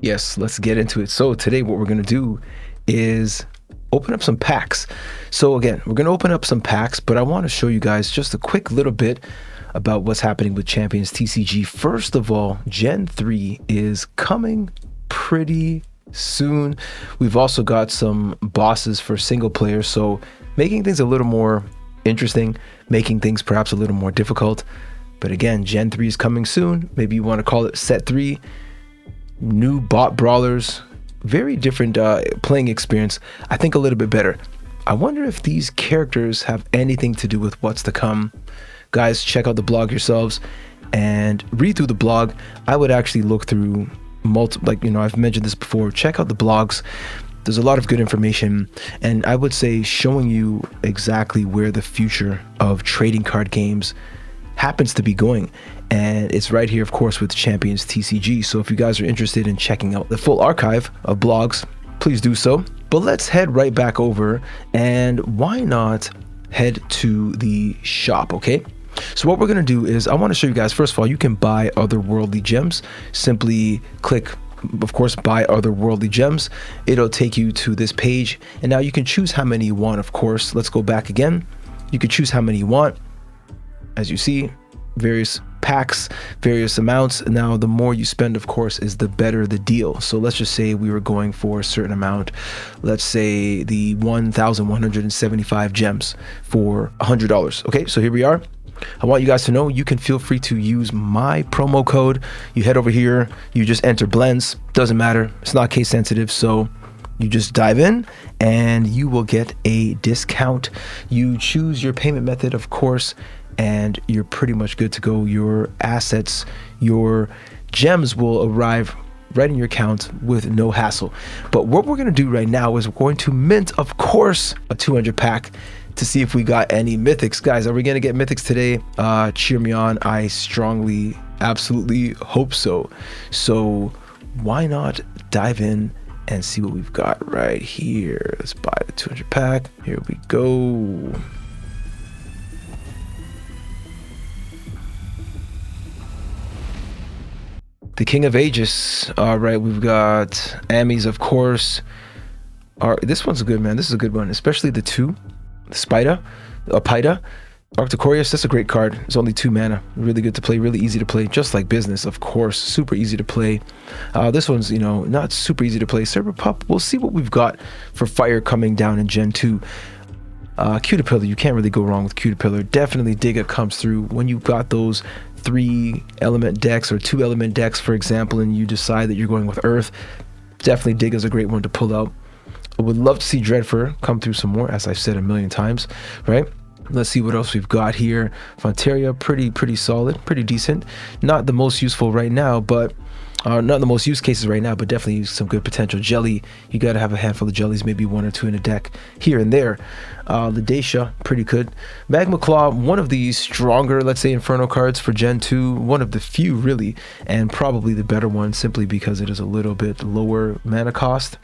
Yes, let's get into it. So today what we're going to do is open up some packs. So again, we're going to open up some packs, but I want to show you guys just a quick little bit about what's happening with Champions TCG. First of all, Gen 3 is coming pretty soon. We've also got some bosses for single player, so making things a little more interesting, making things perhaps a little more difficult. But again, Gen 3 is coming soon. Maybe you want to call it Set 3. New bot brawlers, very different playing experience. I think a little bit better. I wonder if these characters have anything to do with what's to come. Guys, check out the blog yourselves and read through the blog. I would actually look through I've mentioned this before. Check out the blogs. There's a lot of good information, and I would say showing you exactly where the future of trading card games happens to be going. And it's right here, of course, with Champions TCG. So if you guys are interested in checking out the full archive of blogs, please do so. But let's head right back over, and why not head to the shop, okay? So what we're gonna do is I want to show you guys, first of all, you can buy Otherworldly Gems. Simply click, of course, buy Otherworldly Gems. It'll take you to this page, and now you can choose how many you want, of course. Let's go back again. You can choose how many you want. As you see, various packs, various amounts. Now, the more you spend, of course, is the better the deal. So let's just say we were going for a certain amount. Let's say the 1,175 gems for $100. Okay, so here we are. I want you guys to know you can feel free to use my promo code. You head over here, you just enter blends. Doesn't matter. It's not case sensitive. So you just dive in and you will get a discount. You choose your payment method, of course, and you're pretty much good to go. Your assets, your gems will arrive right in your account with no hassle. But what we're going to do right now is we're going to mint, of course, a 200 pack to see if we got any mythics. Guys, are we going to get mythics today? Cheer me on. I strongly, absolutely hope so. So why not dive in and see what we've got right here? Let's buy the 200 pack. Here we go. The King of Aegis. All right, we've got Amis, of course. This one's a good, man. This is a good one, especially the 2. The Spida, Paida, Arctocorius. That's a great card. It's only 2 mana. Really good to play, really easy to play, just like Business, of course. Super easy to play. This one's, not super easy to play. Server Pup, we'll see what we've got for fire coming down in Gen 2. Cutapillar, you can't really go wrong with Cutapillar. Definitely Digga comes through when you've got those 3 element decks or 2 element decks, for example, and you decide that you're going with Earth. Definitely Digga's a great one to pull out. I would love to see Dreadfur come through some more, as I've said a million times, right? Let's see what else we've got here. Fontaria, pretty solid, pretty decent. Not the most useful right now, but not the most use cases right now, but definitely some good potential. Jelly, you got to have a handful of jellies, maybe 1 or 2 in a deck here and there. The Dacia, pretty good. Magma Claw, one of the stronger, let's say, Inferno cards for Gen 2. One of the few, really, and probably the better one, simply because it is a little bit lower mana cost.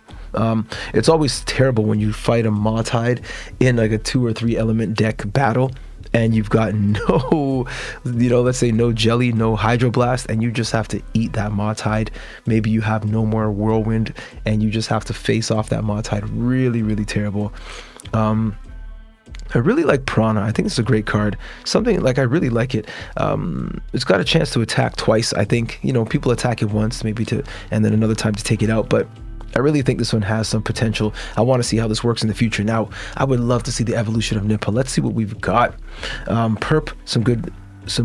It's always terrible when you fight a Mawtide in like a 2 or 3 element deck battle and you've got no, let's say no jelly, no hydroblast, and you just have to eat that Mawtide. Maybe you have no more whirlwind and you just have to face off that Mawtide. Really terrible. I really like Prana. I think it's a great card. Something like, I really like it. It's got a chance to attack twice. I think, people attack it once, maybe and then another time to take it out. But I really think this one has some potential. I want to see how this works in the future. Now, I would love to see the evolution of Nimpa. Let's see what we've got. Perp, some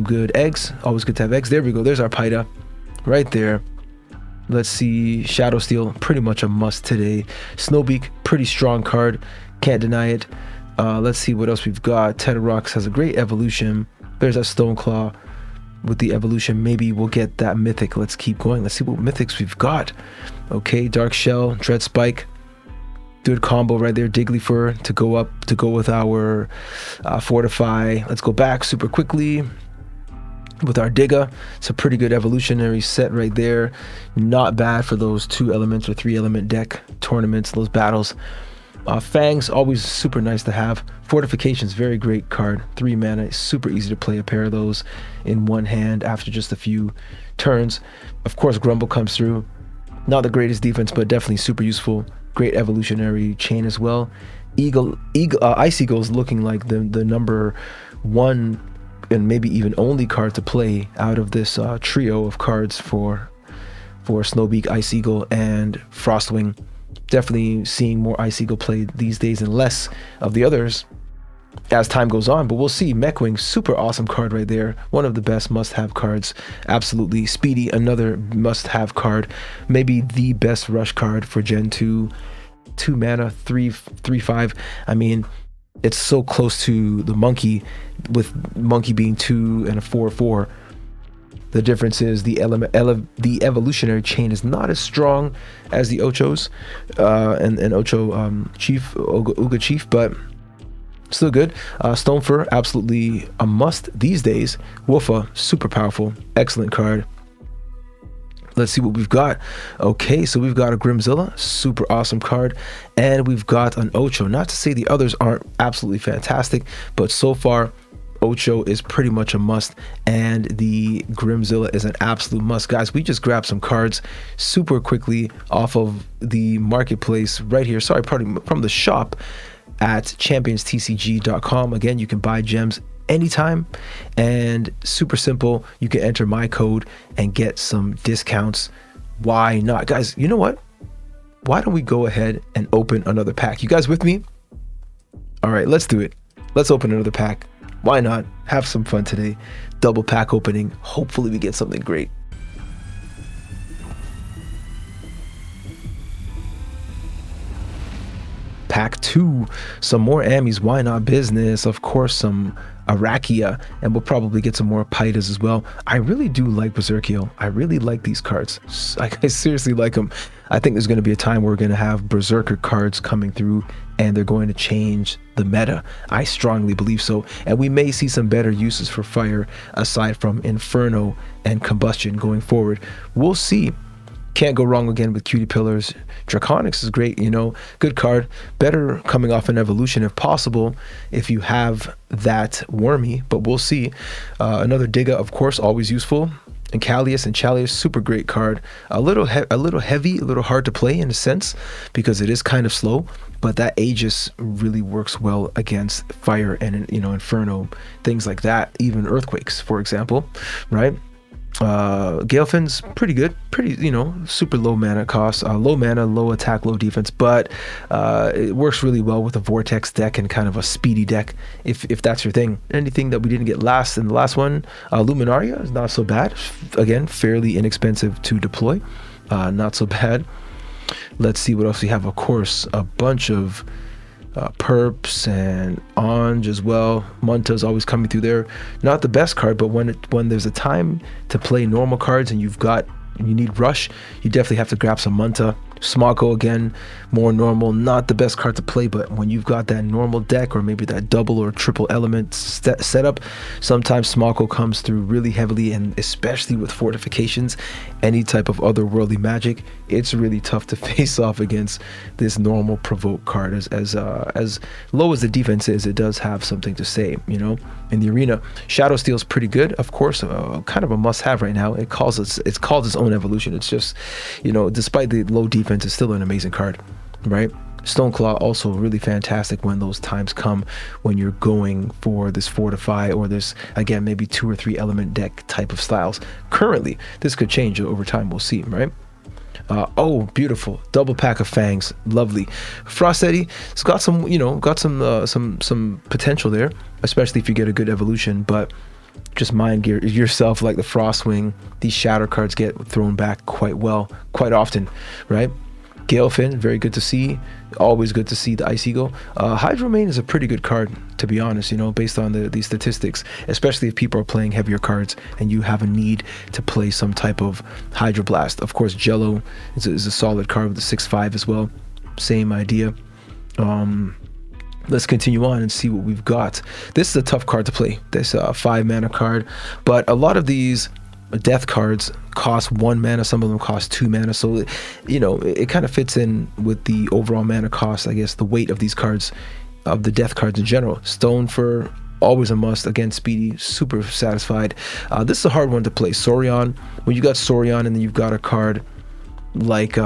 good eggs. Always good to have eggs. There we go. There's our Paida right there. Let's see. Shadow Steel, pretty much a must today. Snowbeak, pretty strong card. Can't deny it. Let's see what else we've got. Tetarox has a great evolution. There's that Stoneclaw with the evolution. Maybe we'll get that mythic. Let's keep going. Let's see what mythics we've got. Okay, Dark Shell, Dread Spike. Good combo right there. Digglyfur to go with our Fortify. Let's go back super quickly with our Digga. It's a pretty good evolutionary set right there. Not bad for those 2 elements or 3 element deck tournaments, those battles. Fangs, always super nice to have. Fortifications, very great card. 3 mana, super easy to play a pair of those in one hand after just a few turns. Of course, Grumble comes through. Not the greatest defense, but definitely super useful. Great evolutionary chain as well. Ice Eagle's looking like the number one and maybe even only card to play out of this trio of cards for Snowbeak, Ice Eagle, and Frostwing. Definitely seeing more Ice Eagle play these days and less of the others as time goes on, but we'll see. Mechwing, super awesome card right there. One of the best must-have cards. Absolutely. Speedy, another must-have card. Maybe the best rush card for Gen 2. 2 mana, 3/5. I mean, it's so close to the Monkey, with Monkey being 2 and a 4/4. The difference is the evolutionary chain is not as strong as the Ochos and Ocho Chief, Uga Chief, but still good. Stonefur, absolutely a must these days. Woofa, super powerful, excellent card. Let's see what we've got. Okay, so we've got a Grimzilla, super awesome card, and we've got an Ocho. Not to say the others aren't absolutely fantastic, but so far Ocho is pretty much a must, and the Grimzilla is an absolute must. Guys, we just grabbed some cards super quickly off of the marketplace right here. Sorry, pardon, from the shop at ChampionsTCG.com. Again, you can buy gems anytime, and super simple. You can enter my code and get some discounts. Why not? Guys, you know what? Why don't we go ahead and open another pack? You guys with me? All right, let's do it. Let's open another pack. Why not? Have some fun today. Double pack opening. Hopefully we get something great. Pack 2, some more Amis, why not business, of course some Arakia, and we'll probably get some more Paitas as well. I really do like Berserkio. I really like these cards. I seriously like them. I think there's going to be a time where we're going to have Berserker cards coming through and they're going to change the meta. I strongly believe so, and we may see some better uses for fire aside from Inferno and Combustion going forward. We'll see. Can't go wrong again with Cutie Pillars. Draconics is great, you know, good card. Better coming off an evolution if possible, if you have that Wormy, but we'll see. Another Digga, of course, always useful. And Callius and Chalius, super great card. A little heavy, a little hard to play in a sense because it is kind of slow, but that Aegis really works well against fire and, you know, Inferno, things like that, even Earthquakes, for example, right? Galefin's pretty good, pretty, you know, super low mana cost, low mana, low attack, low defense, but it works really well with a Vortex deck and kind of a speedy deck if that's your thing. Anything that we didn't get last in the last one, Luminaria is not so bad. Again, fairly inexpensive to deploy, not so bad. Let's see what else we have. Of course, a bunch of perps and Anj as well. Munta's always coming through there. Not the best card, but when there's a time to play normal cards and you need rush, you definitely have to grab some Munta. Smoko again, more normal, not the best card to play, but when you've got that normal deck or maybe that double or triple element setup, sometimes Smoko comes through really heavily, and especially with fortifications, any type of otherworldly magic, it's really tough to face off against this normal provoke card. As low as the defense is, it does have something to say, you know, in the arena. Shadow Steel's pretty good, of course, kind of a must-have right now. It's called its own evolution. It's just, you know, despite the low defense, it's still an amazing card, right? Stoneclaw also really fantastic when those times come when you're going for this fortify or this, again, maybe 2 or 3 element deck type of styles. Currently, this could change over time. We'll see, right? Oh, beautiful double pack of Fangs, lovely. Frostetti, it's got some, you know, some potential there, especially if you get a good evolution. But just mind yourself, like the Frostwing, these shatter cards get thrown back quite often, right? Galefin, very good to see. Always good to see the Ice Eagle. Hydromain is a pretty good card, to be honest, you know, based on these statistics, especially if people are playing heavier cards and you have a need to play some type of Hydroblast. Of course, Jello is a solid card with the 6/5 as well. Same idea. Let's continue on and see what we've got. This is a tough card to play. This 5 mana card, but a lot of these death cards cost 1 mana, some of them cost 2 mana, so you know it kind of fits in with the overall mana cost, I guess, the weight of these cards, of the death cards in general. Stonefur, always a must. Again, speedy, super satisfied. This is a hard one to play. Saurion, when you got Saurion and then you've got a card like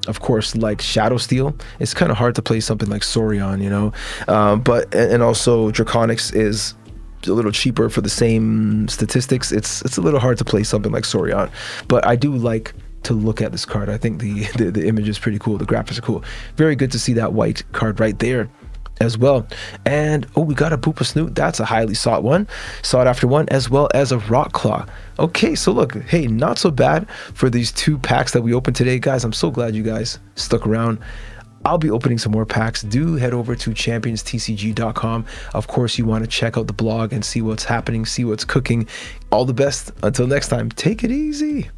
of course, like Shadow Steel, it's kind of hard to play something like Saurion, you know. But and also Draconics is a little cheaper for the same statistics. It's a little hard to play something like Saurion, but I do like to look at this card. I think the image is pretty cool. The graphics are cool. Very good to see that white card right there as well. And oh, we got a Boopa Snoot. That's a highly sought after one, as well as a Rock Claw. Okay, so look, hey, not so bad for these 2 packs that we opened today, guys. I'm so glad you guys stuck around. I'll be opening some more packs. Do head over to ChampionsTCG.com. Of course, you want to check out the blog and see what's happening, see what's cooking. All the best. Until next time, take it easy.